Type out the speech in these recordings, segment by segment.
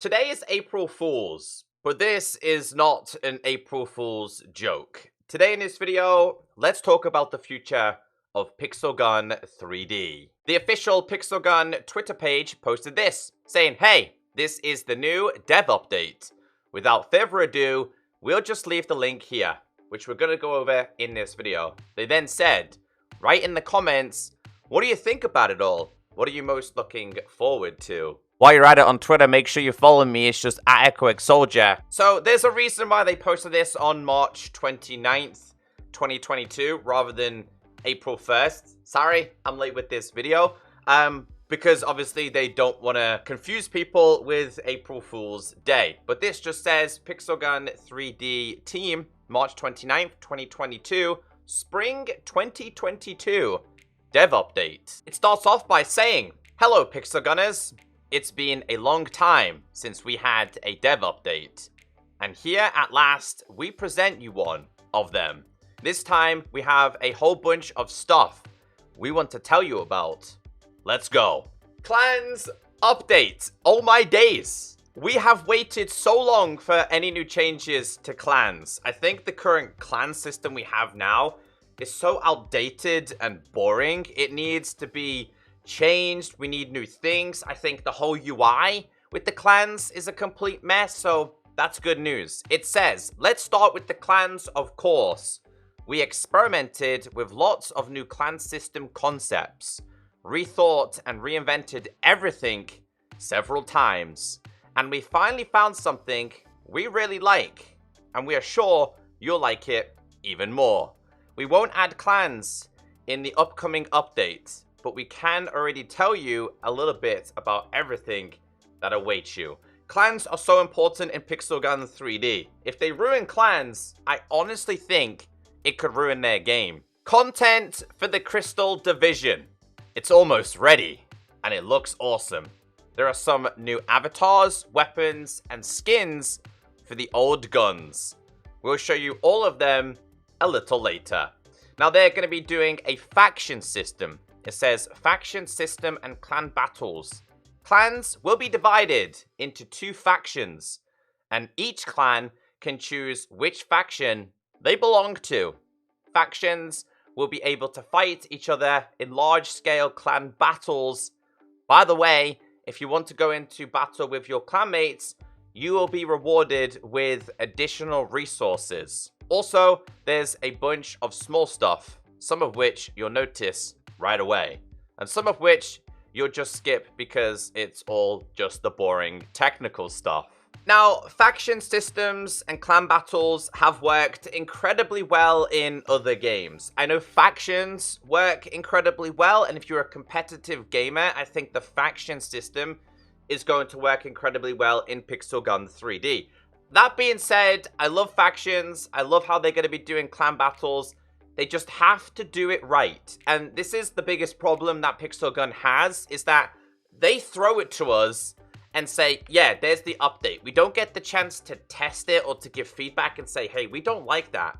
Today is April Fool's, but this is not an April Fool's joke. Today in this video, let's talk about the future of Pixel Gun 3D. The official Pixel Gun Twitter page posted this, saying, hey, this is the new dev update. Without further ado, we'll just leave the link here, which we're going to go over in this video. They then said, write in the comments, what do you think about it all? What are you most looking forward to? While you're at it on Twitter, make sure you follow me. It's just at ECKOSOLDIER. So there's a reason why they posted this on March 29th, 2022, rather than April 1st. Sorry, I'm late with this video. Because obviously they don't want to confuse people with April Fool's Day. But this just says Pixel Gun 3D team, March 29th, 2022, Spring 2022, dev update. It starts off by saying, hello Pixel Gunners. It's been a long time since we had a dev update. And here at last, we present you one of them. This time, we have a whole bunch of stuff we want to tell you about. Let's go. Clans update. Oh my days. We have waited so long for any new changes to clans. I think the current clan system we have now is so outdated and boring. It needs to be changed. We need new things. I think the whole UI with the clans is a complete mess, so that's good news. It says, let's start with the clans, of course. We experimented with lots of new clan system concepts, rethought and reinvented everything several times, and we finally found something we really like, and we are sure you'll like it even more. We won't add clans in the upcoming update, but we can already tell you a little bit about everything that awaits you. Clans are so important in Pixel Gun 3D. If they ruin clans, I honestly think it could ruin their game. Content for the Crystal Division. It's almost ready, and it looks awesome. There are some new avatars, weapons, and skins for the old guns. We'll show you all of them a little later. Now they're going to be doing a faction system. It says faction system and clan battles. Clans will be divided into 2 factions, and each clan can choose which faction they belong to. Factions will be able to fight each other in large-scale clan battles. By the way, if you want to go into battle with your clanmates, you will be rewarded with additional resources. Also, there's a bunch of small stuff, some of which you'll notice right away, and some of which you'll just skip because it's all just the boring technical stuff. Now, faction systems and clan battles have worked incredibly well in other games. I know factions work incredibly well, and if you're a competitive gamer, I think the faction system is going to work incredibly well in Pixel Gun 3D. That being said, I love factions. I love how they're going to be doing clan battles. They just have to do it right. And this is the biggest problem that Pixel Gun has, is that they throw it to us and say, yeah, there's the update. We don't get the chance to test it or to give feedback and say, hey, we don't like that.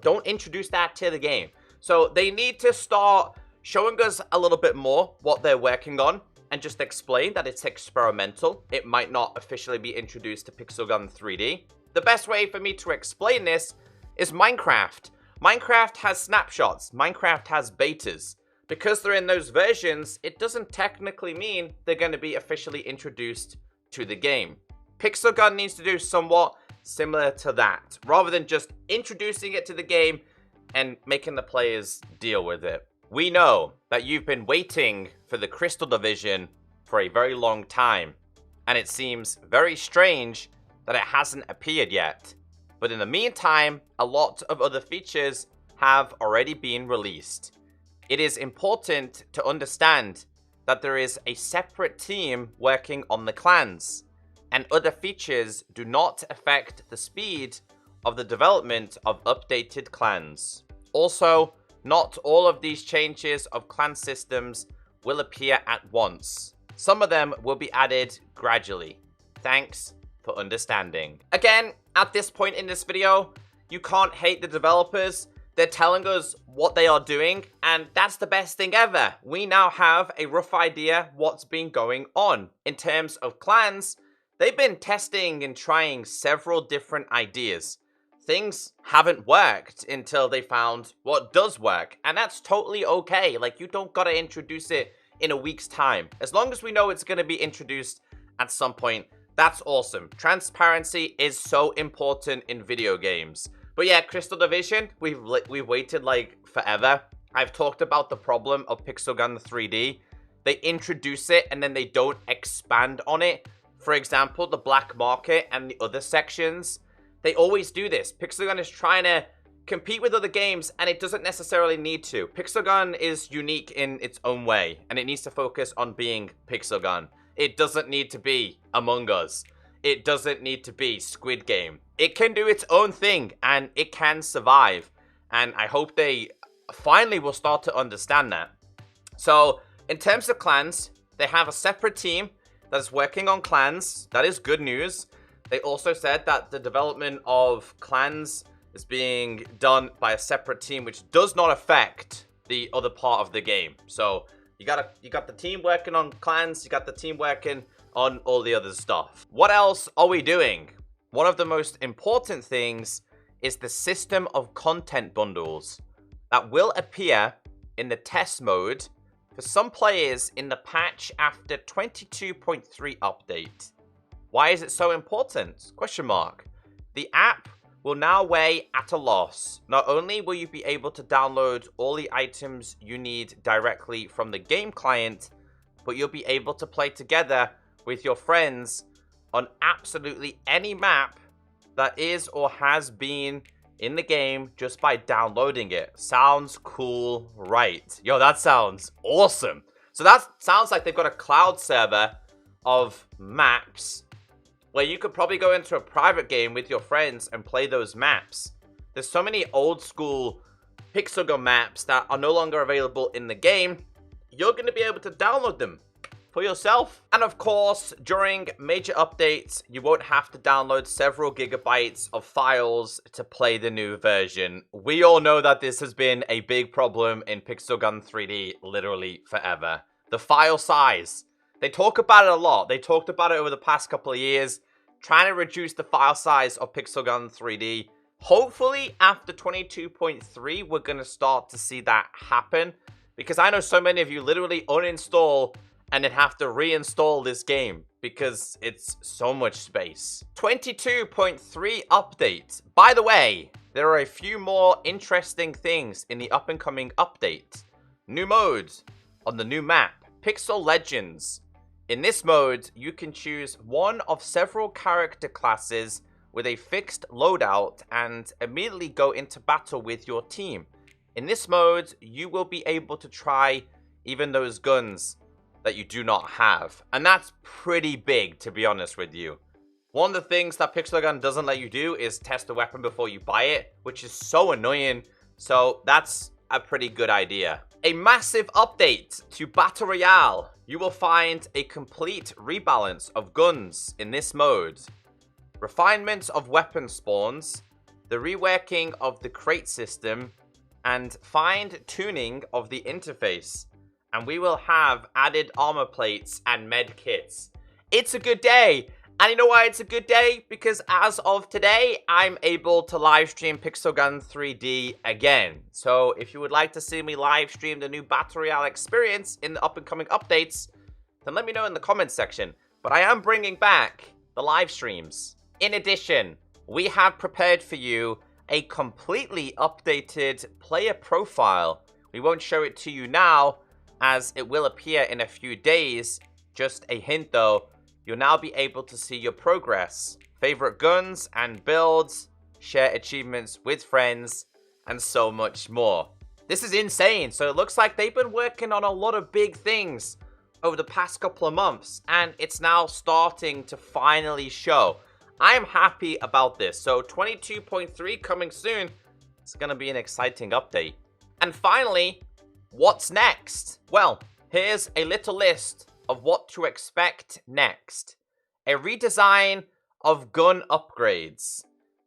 Don't introduce that to the game. So they need to start showing us a little bit more what they're working on and just explain that it's experimental. It might not officially be introduced to Pixel Gun 3D. The best way for me to explain this is Minecraft. Minecraft has snapshots. Minecraft has betas. Because they're in those versions, it doesn't technically mean they're going to be officially introduced to the game. Pixel Gun needs to do somewhat similar to that, rather than just introducing it to the game and making the players deal with it. We know that you've been waiting for the Crystal Division for a very long time, and it seems very strange that it hasn't appeared yet. But in the meantime, a lot of other features have already been released. It is important to understand that there is a separate team working on the clans, and other features do not affect the speed of the development of updated clans. Also, not all of these changes of clan systems will appear at once. Some of them will be added gradually. Thanks for understanding. Again, at this point in this video, you can't hate the developers. They're telling us what they are doing, and that's the best thing ever. We now have a rough idea what's been going on. In terms of clans, They've been testing and trying several different ideas. Things haven't worked until they found what does work, and that's totally okay. Like, you don't gotta introduce it in a week's time. As long as we know it's gonna be introduced at some point, that's awesome. Transparency is so important in video games. But yeah, Crystal Division, we've waited like forever. I've talked about the problem of Pixel Gun 3D. They introduce it and then they don't expand on it. For example, the black market and the other sections, they always do this. Pixel Gun is trying to compete with other games, and it doesn't necessarily need to. Pixel Gun is unique in its own way, and it needs to focus on being Pixel Gun. It doesn't need to be Among Us. It doesn't need to be Squid Game. It can do its own thing, and it can survive. And I hope they finally will start to understand that. So, in terms of clans, they have a separate team that's working on clans. That is good news. They also said that the development of clans is being done by a separate team, which does not affect the other part of the game. So you got the team working on clans, you got the team working on all the other stuff. What else are we doing? One of the most important things is the system of content bundles that will appear in the test mode for some players in the patch after 22.3 update. Why is it so important? Question mark. The app will now weigh at a loss. Not only will you be able to download all the items you need directly from the game client, but you'll be able to play together with your friends on absolutely any map that is or has been in the game just by downloading it. Sounds cool, right? Yo, that sounds awesome. So that sounds like they've got a cloud server of maps where you could probably go into a private game with your friends and play those maps. There's so many old school Pixel Gun maps that are no longer available in the game. You're going to be able to download them for yourself. And of course, during major updates, you won't have to download several gigabytes of files to play the new version. We all know that this has been a big problem in Pixel Gun 3D literally forever. The file size. They talk about it a lot. They talked about it over the past couple of years, trying to reduce the file size of Pixel Gun 3D. Hopefully, after 22.3, we're going to start to see that happen, because I know so many of you literally uninstall and then have to reinstall this game because it's so much space. 22.3 update. By the way, there are a few more interesting things in the up-and-coming update. New modes on the new map, Pixel Legends. In this mode, you can choose one of several character classes with a fixed loadout and immediately go into battle with your team. In this mode, you will be able to try even those guns that you do not have. And that's pretty big, to be honest with you. One of the things that Pixel Gun doesn't let you do is test a weapon before you buy it, which is so annoying. So that's a pretty good idea. A massive update to Battle Royale. You will find a complete rebalance of guns in this mode, refinement of weapon spawns, the reworking of the crate system, and fine-tuning of the interface. And we will have added armor plates and med kits. It's a good day. And you know why it's a good day? Because as of today, I'm able to live stream Pixel Gun 3D again. So if you would like to see me live stream the new Battle Royale experience in the up-and-coming updates, then let me know in the comments section. But I am bringing back the live streams. In addition, we have prepared for you a completely updated player profile. We won't show it to you now, as it will appear in a few days. Just a hint though, you'll now be able to see your progress, favorite guns and builds, share achievements with friends, and so much more. This is insane. So it looks like they've been working on a lot of big things over the past couple of months, and it's now starting to finally show. I am happy about this. So 22.3 coming soon. It's going to be an exciting update. And finally, what's next? Well, here's a little list of what to expect next. A redesign of gun upgrades,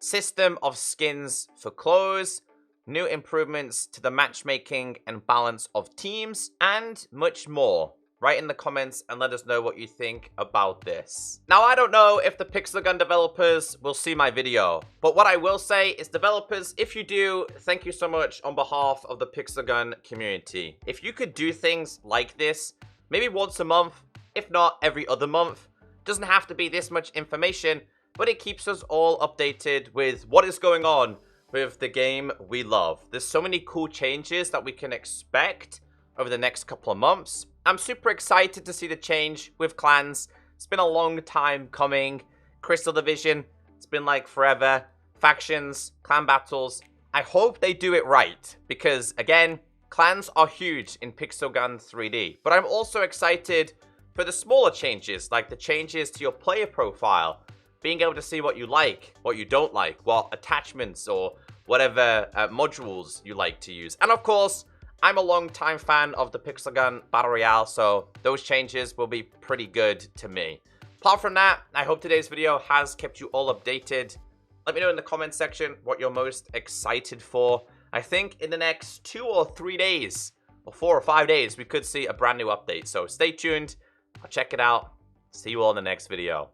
system of skins for clothes, new improvements to the matchmaking and balance of teams, and much more. write in the comments and let us know what you think about this. Now, I don't know if the Pixel Gun developers will see my video, but what I will say is, developers, if you do, thank you so much on behalf of the Pixel Gun community. If you could do things like this, maybe once a month, if not every other month, doesn't have to be this much information, but it keeps us all updated with what is going on with the game we love. There's so many cool changes that we can expect over the next couple of months. I'm super excited to see the change with clans. It's been a long time coming. Crystal Division, it's been like forever. Factions, clan battles. I hope they do it right, because again, clans are huge in Pixel Gun 3D. But I'm also excited for the smaller changes, like the changes to your player profile. Being able to see what you like, what you don't like, what attachments or whatever modules you like to use. And of course, I'm a long-time fan of the Pixel Gun Battle Royale, so those changes will be pretty good to me. Apart from that, I hope today's video has kept you all updated. Let me know in the comment section what you're most excited for. I think in the next 2 or 3 days, or 4 or 5 days, we could see a brand new update. So stay tuned. I'll check it out. See you all in the next video.